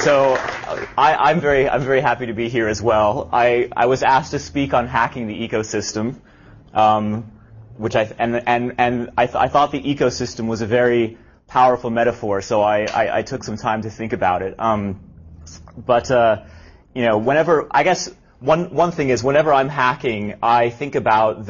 So I'm very happy to be here as well. I was asked to speak on hacking the ecosystem, which I thought the ecosystem was a very powerful metaphor. So I took some time to think about it. Whenever, I guess one thing is, whenever I'm hacking, I think about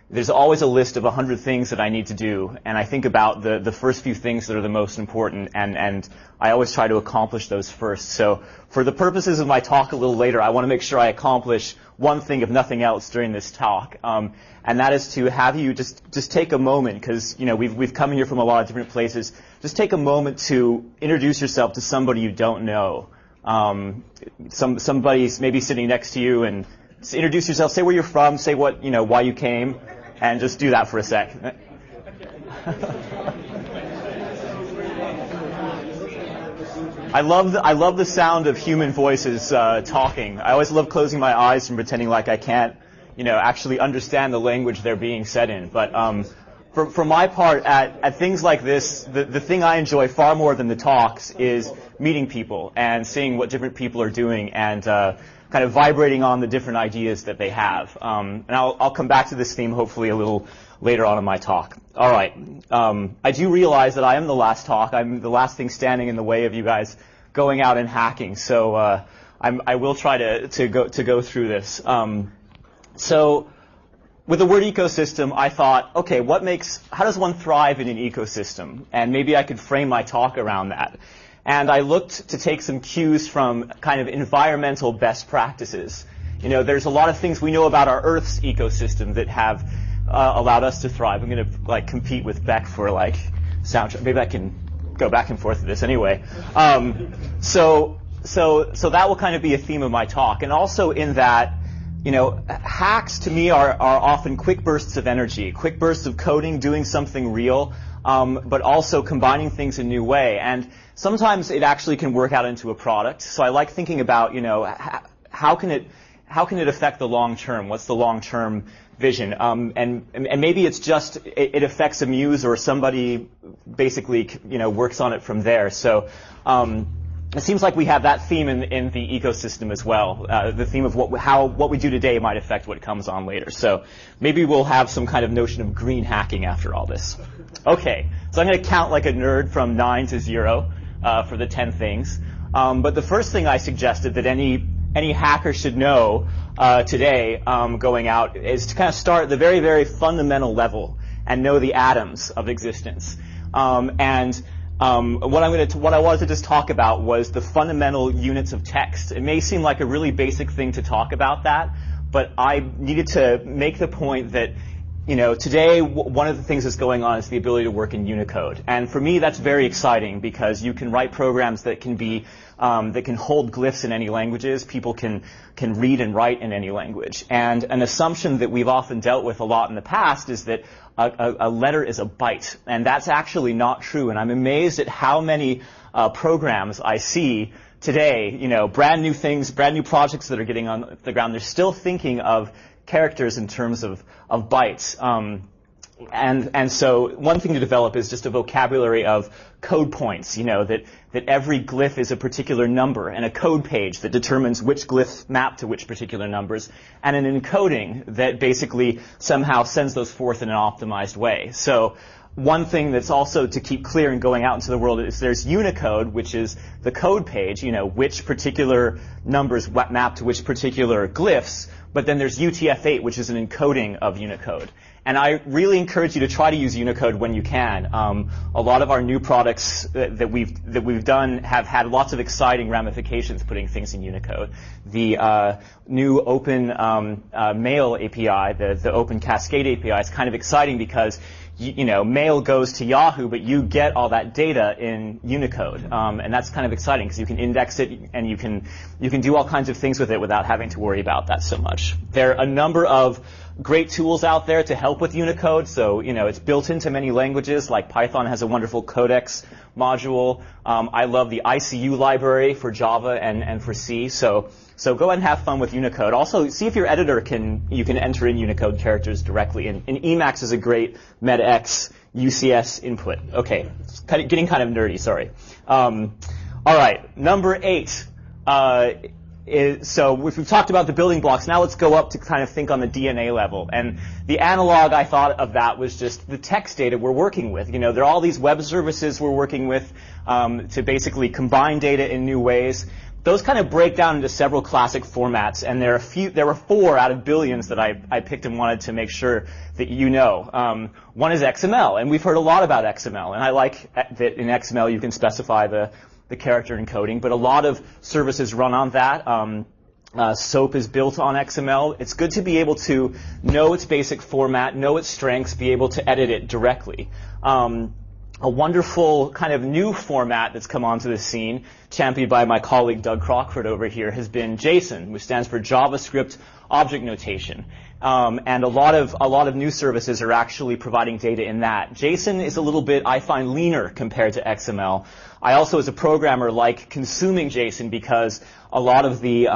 there's always a list of 100 things that I need to do, and I think about the first few things that are the most important, and I always try to accomplish those first. So for the purposes of my talk a little later, I want to make sure I accomplish one thing, if nothing else, during this talk, and that is to have you just take a moment, because we've come here from a lot of different places. Just take a moment to introduce yourself to somebody you don't know. Somebody's maybe sitting next to you, and just introduce yourself. Say where you're from. Say why you came. And just do that for a sec. I love the sound of human voices talking. I always love closing my eyes and pretending like I can't, actually understand the language they're being said in. But for my part, at things like this, the thing I enjoy far more than the talks is meeting people and seeing what different people are doing and kind of vibrating on the different ideas that they have. And I'll come back to this theme hopefully a little later on in my talk. All right. I do realize that I am the last talk. I'm the last thing standing in the way of you guys going out and hacking. So I will try to go through this. So with the word ecosystem, I thought, okay, how does one thrive in an ecosystem? And maybe I could frame my talk around that. And I looked to take some cues from kind of environmental best practices. There's a lot of things we know about our Earth's ecosystem that have allowed us to thrive. I'm going to compete with Beck for soundtrack. Maybe I can go back and forth with this anyway. So that will kind of be a theme of my talk. And also in that, hacks to me are often quick bursts of energy, quick bursts of coding, doing something real, but also combining things in a new way. And sometimes it actually can work out into a product. So I like thinking about, how can it affect the long term? What's the long term vision? And maybe it's just it affects a muse or somebody basically works on it from there. So it seems like we have that theme in the ecosystem as well. The theme of what we do today might affect what comes on later. So maybe we'll have some kind of notion of green hacking after all this. Okay, so I'm going to count like a nerd from 9 to 0 for the 10 things. But the first thing I suggested that any hacker should know today going out is to kind of start at the very, very fundamental level and know the atoms of existence. What I wanted to just talk about was the fundamental units of text. It may seem like a really basic thing to talk about that, but I needed to make the point that today one of the things that's going on is the ability to work in Unicode, and for me that's very exciting because you can write programs that can be that can hold glyphs in any languages. People can read and write in any language. And an assumption that we've often dealt with a lot in the past is that a letter is a byte, and that's actually not true. And I'm amazed at how many programs I see today, brand new things, brand new projects that are getting on the ground. They're still thinking of characters in terms of bytes. And so one thing to develop is just a vocabulary of code points, that every glyph is a particular number, and a code page that determines which glyphs map to which particular numbers, and an encoding that basically somehow sends those forth in an optimized way. So one thing that's also to keep clear in going out into the world is there's Unicode, which is the code page, which particular numbers map to which particular glyphs, but then there's UTF-8, which is an encoding of Unicode. And I really encourage you to try to use Unicode when you can. A lot of our new products that we've done have had lots of exciting ramifications putting things in Unicode. The new Open Mail API, the Open Cascade API, is kind of exciting because mail goes to Yahoo, but you get all that data in Unicode, and that's kind of exciting because you can index it and you can do all kinds of things with it without having to worry about that so much. There are a number of great tools out there to help with Unicode. So it's built into many languages. Like Python has a wonderful codex module. I love the ICU library for Java and for C. So go ahead and have fun with Unicode. Also, see if your editor you can enter in Unicode characters directly. And Emacs is a great MEDX UCS input. Okay, getting kind of nerdy. Sorry. All right, number 8. So we've talked about the building blocks. Now let's go up to kind of think on the DNA level. And the analog I thought of that was just the text data we're working with. You know, there are all these web services we're working with to basically combine data in new ways. Those kind of break down into several classic formats, and there were 4 out of billions that I picked and wanted to make sure that you know. One is XML, and we've heard a lot about XML, and I like that in XML you can specify the character encoding, but a lot of services run on that. SOAP is built on XML. It's good to be able to know its basic format, know its strengths, be able to edit it directly. A wonderful kind of new format that's come onto the scene, championed by my colleague Doug Crockford over here, has been JSON, which stands for JavaScript Object Notation. And a lot of new services are actually providing data in that. JSON is a little bit, I find, leaner compared to XML. I also, as a programmer, like consuming JSON because a lot of the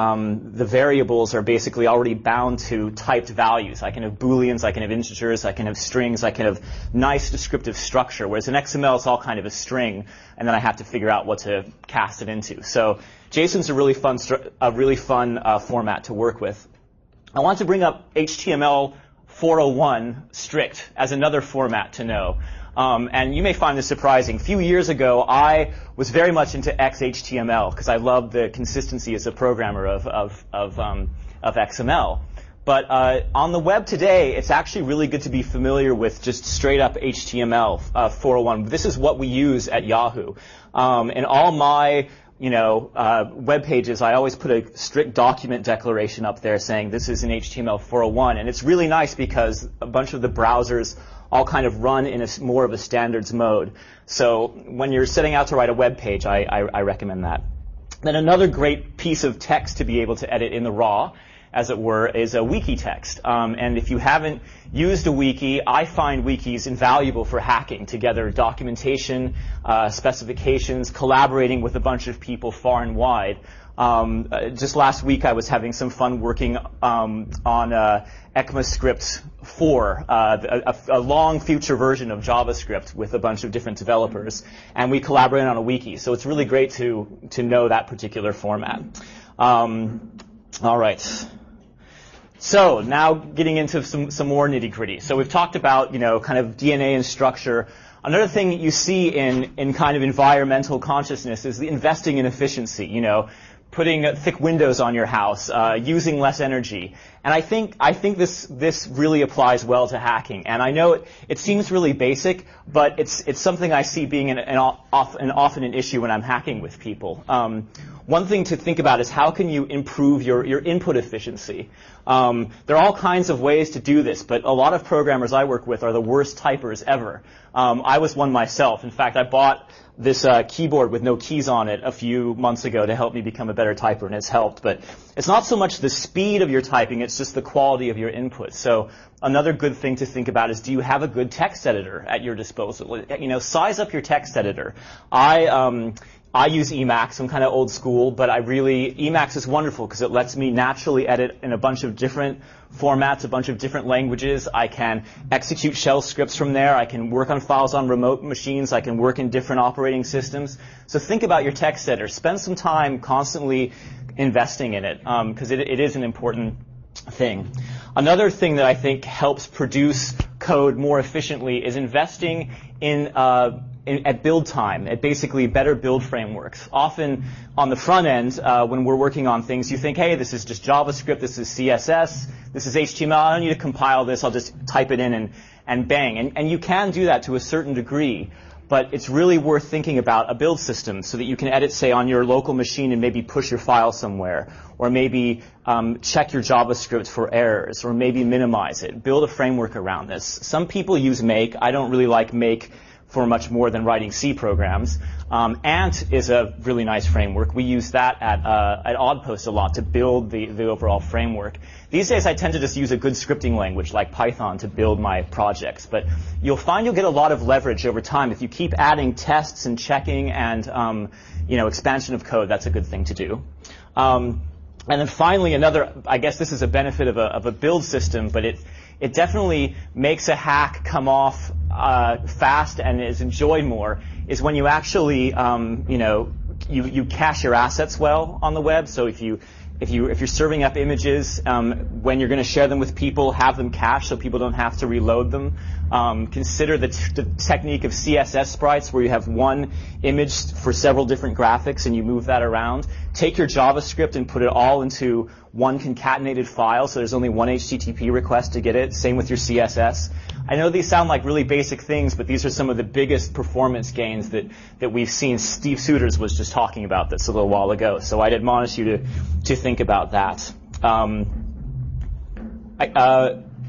variables are basically already bound to typed values. I can have booleans, I can have integers, I can have strings, I can have nice descriptive structure. Whereas in XML, it's all kind of a string, and then I have to figure out what to cast it into. So JSON's a really fun format to work with. I want to bring up HTML 401 strict as another format to know. And you may find this surprising. A few years ago, I was very much into XHTML because I loved the consistency as a programmer of XML. But on the web today, it's actually really good to be familiar with just straight up HTML 401. This is what we use at Yahoo. In all my web pages, I always put a strict document declaration up there saying this is an HTML 401. And it's really nice because a bunch of the browsers all kind of run in more of a standards mode. So when you're setting out to write a web page, I recommend that. Then another great piece of text to be able to edit in the raw, as it were, is a wiki text. And if you haven't used a wiki, I find wikis invaluable for hacking together documentation, specifications, collaborating with a bunch of people far and wide. Just last week, I was having some fun working on ECMAScript 4, a long future version of JavaScript with a bunch of different developers, and we collaborated on a wiki. So it's really great to know that particular format. All right. So now getting into some more nitty-gritty. So we've talked about kind of DNA and structure. Another thing that you see in kind of environmental consciousness is the investing in efficiency. Putting thick windows on your house, using less energy. And I think this really applies well to hacking. And I know it seems really basic, but it's something I see being often an issue when I'm hacking with people. One thing to think about is how can you improve your input efficiency? There are all kinds of ways to do this, but a lot of programmers I work with are the worst typers ever. I was one myself. In fact, I bought this keyboard with no keys on it a few months ago to help me become a better typer, and it's helped. But it's not so much the speed of your typing, it's just the quality of your input. So another good thing to think about is, do you have a good text editor at your disposal? Size up your text editor. I use Emacs. I'm kind of old school, but Emacs is wonderful because it lets me naturally edit in a bunch of different formats, a bunch of different languages. I can execute shell scripts from there. I can work on files on remote machines. I can work in different operating systems. So think about your text editor. Spend some time constantly investing in it because it is an important thing. Another thing that I think helps produce code more efficiently is investing at build time, at basically better build frameworks. Often on the front end, when we're working on things, you think, hey, this is just JavaScript, this is CSS, this is HTML, I don't need to compile this, I'll just type it in and bang. And you can do that to a certain degree, but it's really worth thinking about a build system so that you can edit, say, on your local machine and maybe push your file somewhere, or maybe check your JavaScript for errors, or maybe minimize it. Build a framework around this. Some people use Make. I don't really like Make for much more than writing C programs. Ant is a really nice framework. We use that at Oddpost a lot to build the overall framework. These days I tend to just use a good scripting language like Python to build my projects, but you'll find you'll get a lot of leverage over time if you keep adding tests and checking and expansion of code. That's a good thing to do. And then finally, I guess this is a benefit of a build system, but it definitely makes a hack come off fast and is enjoyed more, is when you actually you cache your assets well on the web. So if you're serving up images, when you're going to share them with people, have them cached so people don't have to reload them. Consider the technique of CSS sprites, where you have one image for several different graphics and you move that around. Take your JavaScript and put it all into one concatenated file, so there's only one HTTP request to get it. Same with your CSS. I know these sound like really basic things, but these are some of the biggest performance gains that we've seen. Steve Souders was just talking about this a little while ago, so I'd admonish you to think about that. All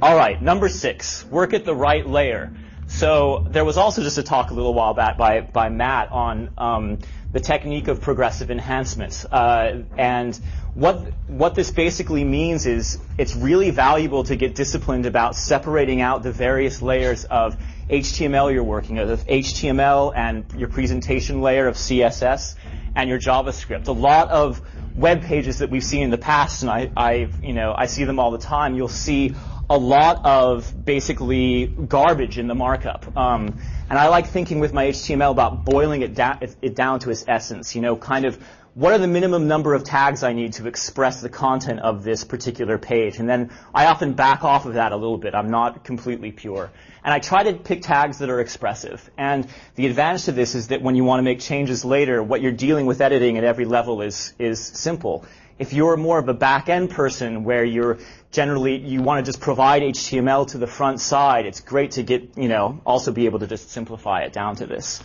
right, number 6, work at the right layer. So there was also just a talk a little while back by Matt on the technique of progressive enhancements. And what this basically means is it's really valuable to get disciplined about separating out the various layers of HTML you're working with, HTML and your presentation layer of CSS and your JavaScript. A lot of web pages that we've seen in the past, and I see them all the time, you'll see a lot of basically garbage in the markup. And I like thinking with my HTML about boiling it down to its essence, kind of what are the minimum number of tags I need to express the content of this particular page. And then I often back off of that a little bit. I'm not completely pure. And I try to pick tags that are expressive. And the advantage to this is that when you want to make changes later, what you're dealing with editing at every level is simple. If you're more of a back-end person where you want to just provide HTML to the front side, it's great to get, also be able to just simplify it down to this.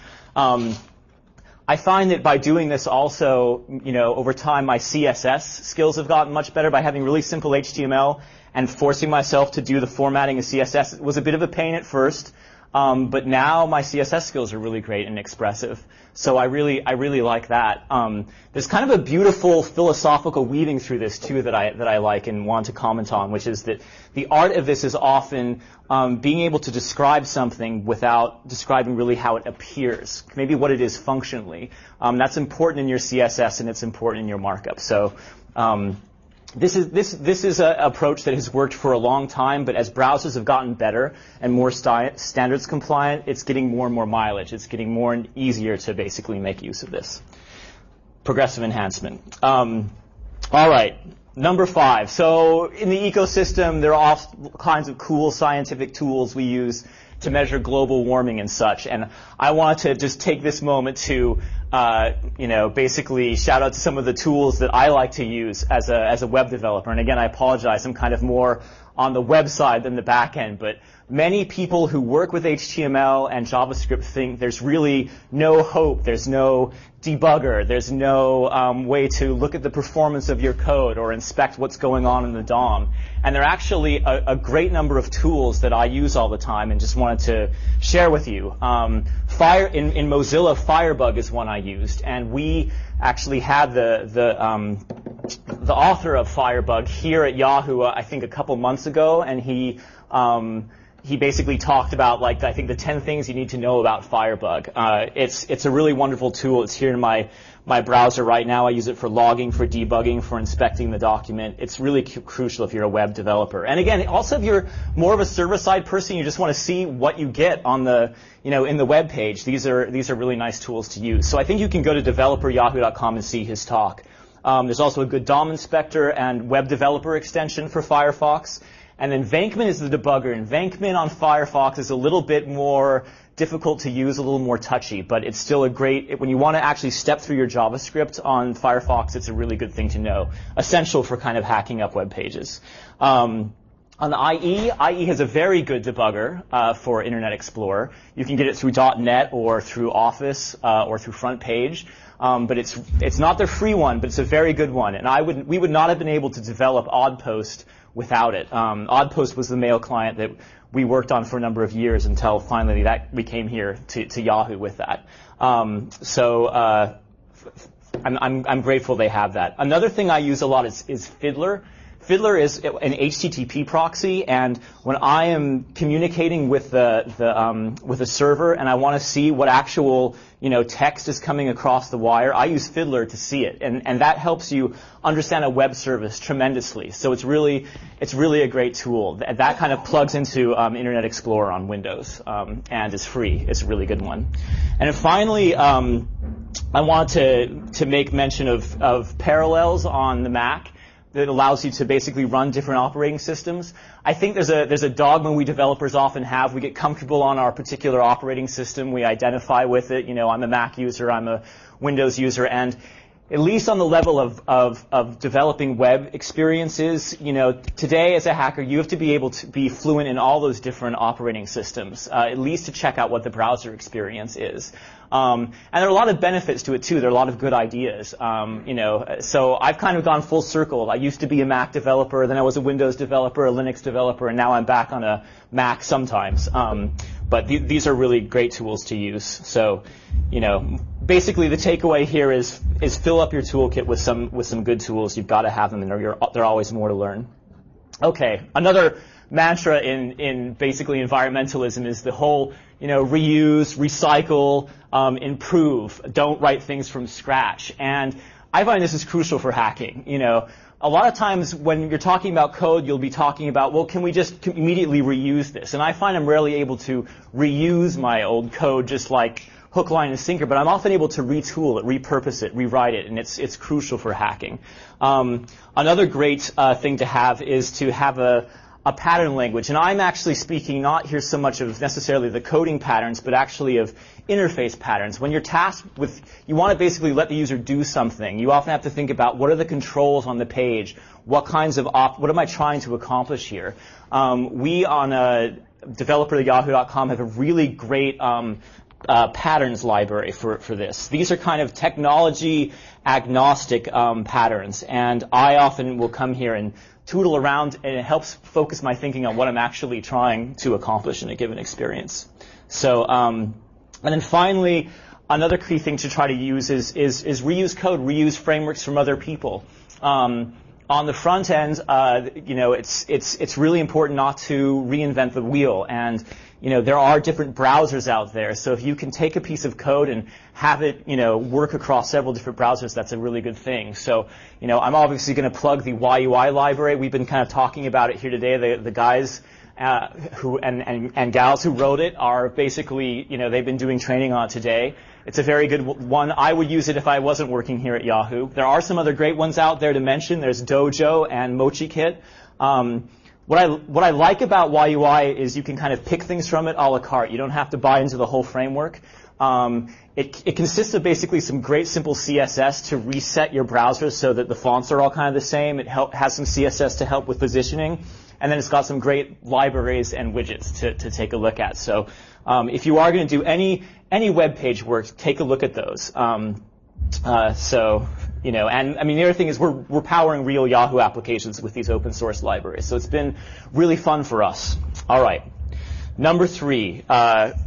I find that by doing this also, over time my CSS skills have gotten much better by having really simple HTML and forcing myself to do the formatting of CSS. It was a bit of a pain at first, but now my CSS skills are really great and expressive. So I really like that. There's kind of a beautiful philosophical weaving through this too that I like and want to comment on, which is that the art of this is often being able to describe something without describing really how it appears, maybe what it is functionally. That's important in your CSS and it's important in your markup. So this is an approach that has worked for a long time, but as browsers have gotten better and more standards compliant, it's getting more and more mileage. It's getting more and easier to basically make use of this. Progressive enhancement. All right, number 5. So in the ecosystem, there are all kinds of cool scientific tools we use to measure global warming and such. And I want to just take this moment to basically shout out to some of the tools that I like to use as a web developer. And again, I apologize, I'm kind of more on the web side than the back end, but many people who work with HTML and JavaScript think there's really no hope, there's no debugger, there's no way to look at the performance of your code or inspect what's going on in the DOM. And there are actually a great number of tools that I use all the time and just wanted to share with you. In Mozilla, Firebug is one I used, and we actually had the author of Firebug here at Yahoo, I think a couple months ago, and he basically talked about I think the 10 things you need to know about Firebug. It's a really wonderful tool. It's here in my browser right now. I use it for logging, for debugging, for inspecting the document. It's really crucial if you're a web developer. And again, also if you're more of a server-side person, you just want to see what you get on the in the web page. These are really nice tools to use. So I think you can go to developeryahoo.com and see his talk. There's also a good DOM inspector and web developer extension for Firefox. And then Venkman is the debugger, and Venkman on Firefox is a little bit more difficult to use, a little more touchy, but it's still a great, when you want to actually step through your JavaScript on Firefox, it's a really good thing to know. Essential for kind of hacking up web pages. On the IE has a very good debugger for Internet Explorer. You can get it through .NET or through Office or through Front Page. But it's not their free one, but it's a very good one. And we would not have been able to develop Oddpost without it. Oddpost was the mail client that we worked on for a number of years until finally that we came here to Yahoo with that. I'm grateful they have that. Another thing I use a lot is Fiddler. Fiddler is an HTTP proxy, and when I am communicating with a server and I want to see what actual text is coming across the wire, I use Fiddler to see it, and that helps you understand a web service tremendously. So it's really a great tool. That kind of plugs into Internet Explorer on Windows and is free. It's a really good one. And then finally, I want to make mention of Parallels on the Mac that allows you to basically run different operating systems. I think there's a dogma we developers often have. We get comfortable on our particular operating system. We identify with it. You know, I'm a Mac user, I'm a Windows user, and at least on the level of developing web experiences, you know, today as a hacker, you have to be able to be fluent in all those different operating systems, at least to check out what the browser experience is. And there are a lot of benefits to it too. There are a lot of good ideas, you know. So I've kind of gone full circle. I used to be a Mac developer, then I was a Windows developer, a Linux developer, and now I'm back on a Mac sometimes. But these are really great tools to use. So, you know, basically the takeaway here is fill up your toolkit with some good tools. You've got to have them, and there are always more to learn. Okay, another mantra in basically environmentalism is the whole, you know, reuse, recycle, improve. Don't write things from scratch. And I find this is crucial for hacking. You know, a lot of times when you're talking about code, you'll be talking about, well, can we just immediately reuse this? And I find I'm rarely able to reuse my old code just like hook, line, and sinker, but I'm often able to retool it, repurpose it, rewrite it, and it's crucial for hacking. Another great thing to have is to have a pattern language. And I'm actually speaking not here so much of necessarily the coding patterns, but actually of interface patterns. When you're tasked with, you want to basically let the user do something, you often have to think about what are the controls on the page, what kinds of, what am I trying to accomplish here? We on developer.yahoo.com have a really great patterns library for this. These are kind of technology agnostic patterns, and I often will come here and tootle around, and it helps focus my thinking on what I'm actually trying to accomplish in a given experience. So, and then finally, another key thing to try to use is reuse code, reuse frameworks from other people. On the front end, you know, it's really important not to reinvent the wheel, and you know, there are different browsers out there. So if you can take a piece of code and have it, you know, work across several different browsers, that's a really good thing. So, you know, I'm obviously going to plug the YUI library. We've been kind of talking about it here today. The guys who and gals who wrote it are basically, you know, they've been doing training on it today. It's a very good one. I would use it if I wasn't working here at Yahoo. There are some other great ones out there to mention. There's Dojo and MochiKit. What I like about YUI is you can kind of pick things from it a la carte. You don't have to buy into the whole framework. It consists of basically some great simple CSS to reset your browser so that the fonts are all kind of the same. It has some CSS to help with positioning. And then it's got some great libraries and widgets to take a look at. So if you are going to do any web page work, take a look at those. So, you know, and I mean, the other thing is we're powering real Yahoo applications with these open source libraries. So it's been really fun for us. All right. Number 3,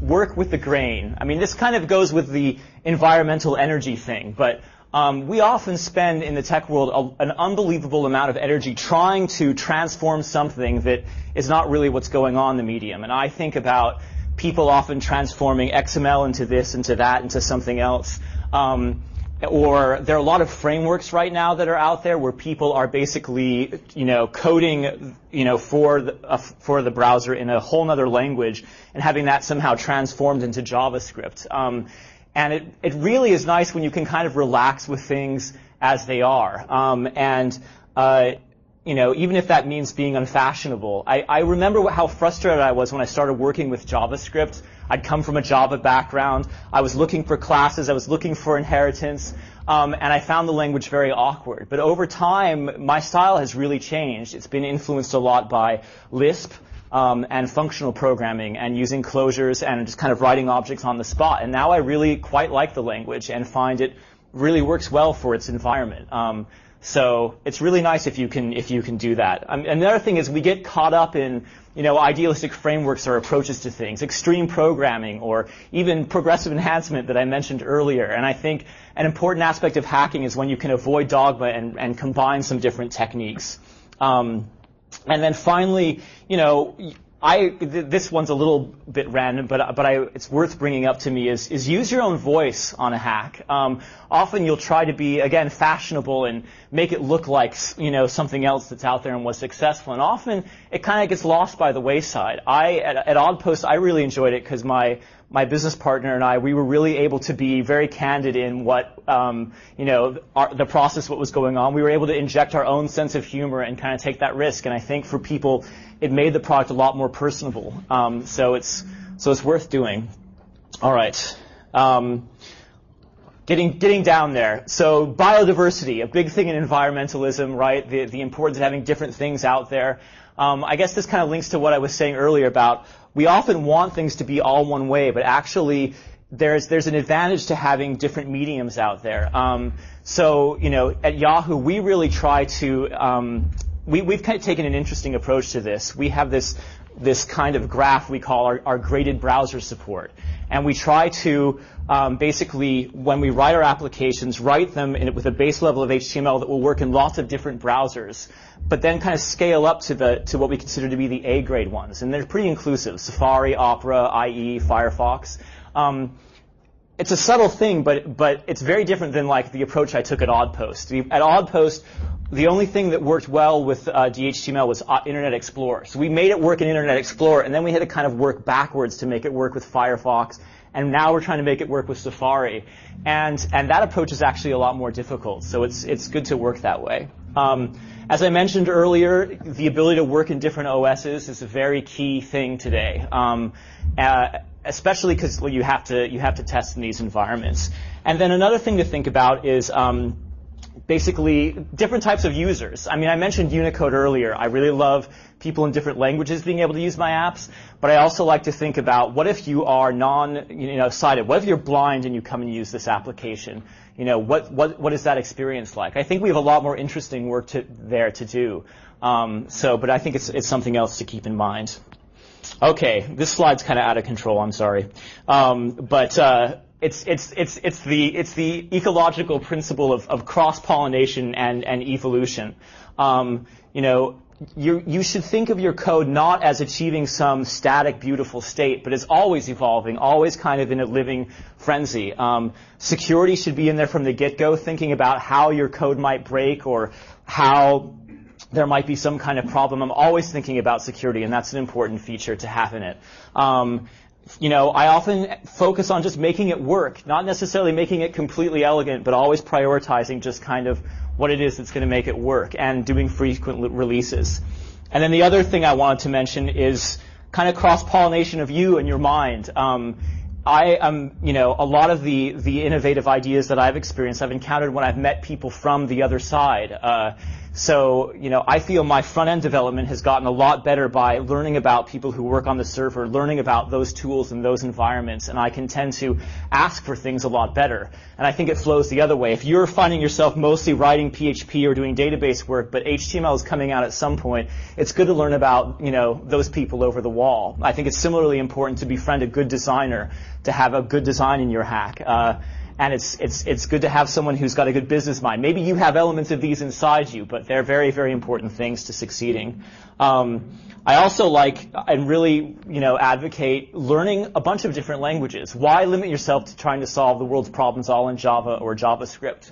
work with the grain. I mean, this kind of goes with the environmental energy thing, but we often spend in the tech world an unbelievable amount of energy trying to transform something that is not really what's going on in the medium. And I think about people often transforming XML into this, into that, into something else. Or there are a lot of frameworks right now that are out there where people are basically, you know, coding, you know, for the browser in a whole other language and having that somehow transformed into JavaScript. And it really is nice when you can kind of relax with things as they are. You know, even if that means being unfashionable. I remember how frustrated I was when I started working with JavaScript. I'd come from a Java background. I was looking for classes. I was looking for inheritance. And I found the language very awkward. But over time, my style has really changed. It's been influenced a lot by Lisp and functional programming and using closures and just kind of writing objects on the spot. And now I really quite like the language and find it really works well for its environment. So it's really nice if you can do that. And the other thing is we get caught up in, you know, idealistic frameworks or approaches to things, extreme programming, or even progressive enhancement that I mentioned earlier. And I think an important aspect of hacking is when you can avoid dogma and combine some different techniques. And then finally, you know, this one's a little bit random, but it's worth bringing up to me is use your own voice on a hack. Often you'll try to be, again, fashionable and make it look like, you know, something else that's out there and was successful. And often it kind of gets lost by the wayside. At Oddpost, I really enjoyed it because my my business partner and I, we were really able to be very candid in what, the process, what was going on. We were able to inject our own sense of humor and kind of take that risk. And I think for people, it made the product a lot more personable. So it's worth doing. All right. Getting down there. So biodiversity, a big thing in environmentalism, right? The importance of having different things out there. I guess this kind of links to what I was saying earlier about we often want things to be all one way, but actually there's an advantage to having different mediums out there. So at Yahoo, we really try to we've kind of taken an interesting approach to this. We have this kind of graph we call our graded browser support. And we try to basically, when we write our applications, write them with a base level of HTML that will work in lots of different browsers, but then kind of scale up to what we consider to be the A-grade ones. And they're pretty inclusive: Safari, Opera, IE, Firefox. It's a subtle thing, but it's very different than like the approach I took at Oddpost. At Oddpost, the only thing that worked well with DHTML was Internet Explorer. So we made it work in Internet Explorer, and then we had to kind of work backwards to make it work with Firefox. And now we're trying to make it work with Safari. And that approach is actually a lot more difficult. So it's good to work that way. As I mentioned earlier, the ability to work in different OSs is a very key thing today. Especially because you have to test in these environments. And then another thing to think about is basically different types of users. I mean, I mentioned Unicode earlier. I really love people in different languages being able to use my apps, but I also like to think about what if you are sighted? What if you're blind and you come and use this application? What is that experience like? I think we have a lot more interesting work there to do. But I think it's something else to keep in mind. Okay, this slide's kind of out of control. I'm sorry, It's the ecological principle of cross-pollination and evolution. You should think of your code not as achieving some static, beautiful state, but as always evolving, always kind of in a living frenzy. Security should be in there from the get-go, thinking about how your code might break or how there might be some kind of problem. I'm always thinking about security, and that's an important feature to have in it. I often focus on just making it work, not necessarily making it completely elegant, but always prioritizing just kind of what it is that's going to make it work and doing frequent releases. And then the other thing I wanted to mention is kind of cross-pollination of you and your mind. A lot of the innovative ideas that I've experienced, I've encountered when I've met people from the other side. So I feel my front-end development has gotten a lot better by learning about people who work on the server, learning about those tools and those environments, and I can tend to ask for things a lot better. And I think it flows the other way. If you're finding yourself mostly writing PHP or doing database work, but HTML is coming out at some point, it's good to learn about those people over the wall. I think it's similarly important to befriend a good designer, to have a good design in your hack. And it's good to have someone who's got a good business mind. Maybe you have elements of these inside you, but they're very, very important things to succeeding. I also like and really, advocate learning a bunch of different languages. Why limit yourself to trying to solve the world's problems all in Java or JavaScript?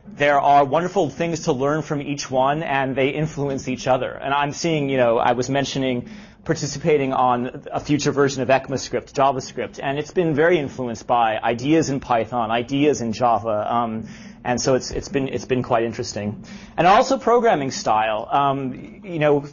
There are wonderful things to learn from each one, and they influence each other. And I'm seeing, I was mentioning participating on a future version of ECMAScript, JavaScript, and it's been very influenced by ideas in Python, ideas in Java, and so it's been quite interesting. And also programming style.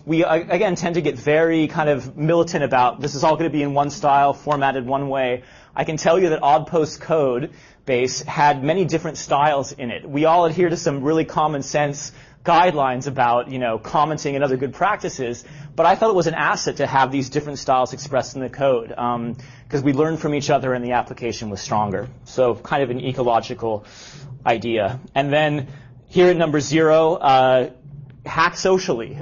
We again tend to get very kind of militant about this is all going to be in one style, formatted one way. I can tell you that Oddpost code base had many different styles in it. We all adhere to some really common sense guidelines about commenting and other good practices, but I thought it was an asset to have these different styles expressed in the code because we learned from each other and the application was stronger. So kind of an ecological idea. And then here at number 0, hack socially.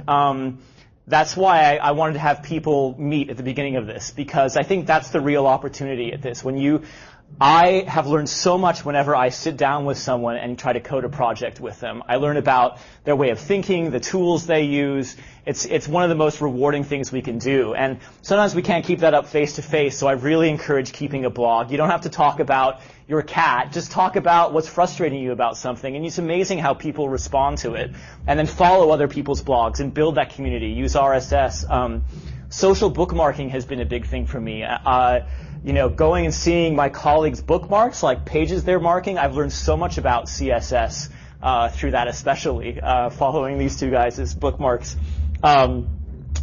That's why I wanted to have people meet at the beginning of this, because I think that's the real opportunity at this. I have learned so much whenever I sit down with someone and try to code a project with them. I learn about their way of thinking, the tools they use. It's one of the most rewarding things we can do. And sometimes we can't keep that up face to face, so I really encourage keeping a blog. You don't have to talk about your cat. Just talk about what's frustrating you about something. And it's amazing how people respond to it. And then follow other people's blogs and build that community. Use RSS. Social bookmarking has been a big thing for me. going and seeing my colleagues' bookmarks, like pages they're marking. I've learned so much about CSS through that, especially following these two guys' bookmarks.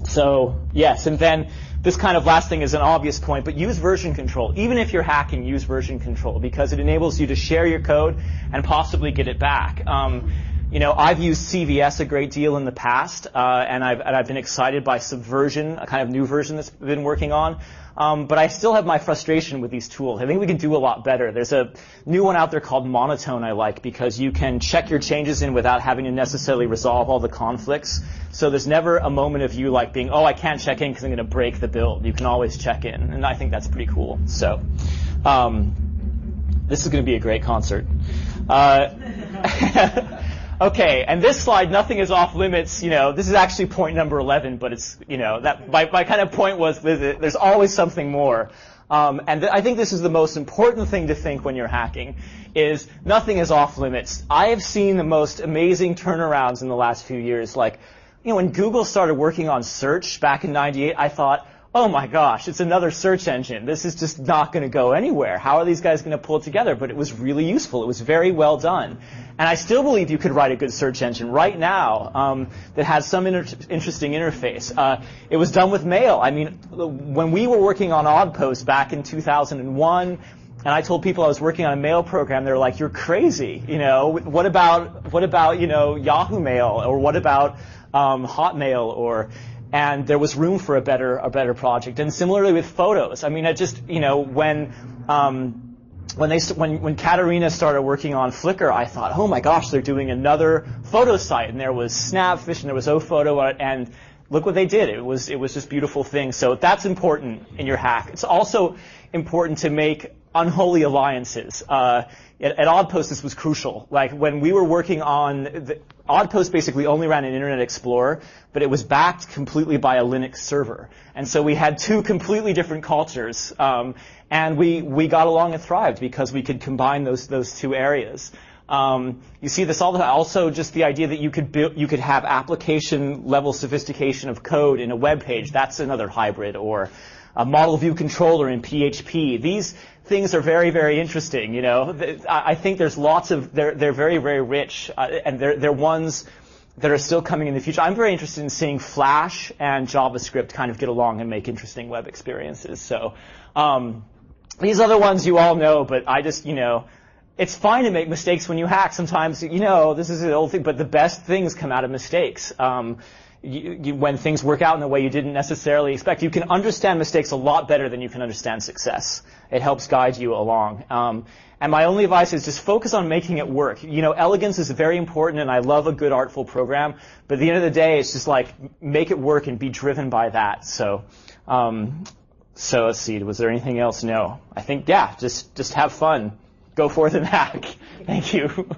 So yes, and then this kind of last thing is an obvious point, but use version control. Even if you're hacking, use version control because it enables you to share your code and possibly get it back. I've used CVS a great deal in the past, and I've been excited by Subversion, a kind of new version that's been working on. But I still have my frustration with these tools. I think we can do a lot better. There's a new one out there called Monotone I like because you can check your changes in without having to necessarily resolve all the conflicts. So there's never a moment of you like being, oh, I can't check in because I'm going to break the build. You can always check in, and I think that's pretty cool. So this is going to be a great concert. Okay, and this slide, nothing is off limits. This is actually point number 11, but it's, that my kind of point was there's always something more. And I think this is the most important thing to think when you're hacking, is nothing is off limits. I have seen the most amazing turnarounds in the last few years. Like, when Google started working on search back in '98, I thought, oh my gosh, it's another search engine. This is just not going to go anywhere. How are these guys going to pull it together? But it was really useful. It was very well done. And I still believe you could write a good search engine right now that has some interesting interface. It was done with mail. I mean, when we were working on Oddpost back in 2001, and I told people I was working on a mail program, they were like, "You're crazy. What about Yahoo Mail, or what about Hotmail, and there was room for a better project." And similarly with photos. I mean, when Katerina started working on Flickr, I thought, oh my gosh, they're doing another photo site, and there was Snapfish and there was OPhoto, and look what they did. It was just beautiful things. So that's important in your hack. It's also important to make unholy alliances. At Oddpost, this was crucial. Like when we were working on Oddpost, basically only ran in Internet Explorer, but it was backed completely by a Linux server, and so we had two completely different cultures, and we got along and thrived because we could combine those two areas. You see this all the time. Also, just the idea that you could have application level sophistication of code in a web page. That's another hybrid, or a model view controller in PHP. These things are very, very interesting. I think there's lots of they're very, very rich, and they're ones that are still coming in the future. I'm very interested in seeing Flash and JavaScript kind of get along and make interesting web experiences. So these other ones you all know, but I just it's fine to make mistakes when you hack. Sometimes this is an old thing, but the best things come out of mistakes. When things work out in a way you didn't necessarily expect. You can understand mistakes a lot better than you can understand success. It helps guide you along. And my only advice is just focus on making it work. Elegance is very important, and I love a good artful program. But at the end of the day, it's just like make it work and be driven by that. So let's see. Was there anything else? No. I think, yeah, just have fun. Go forth and hack. Thank you.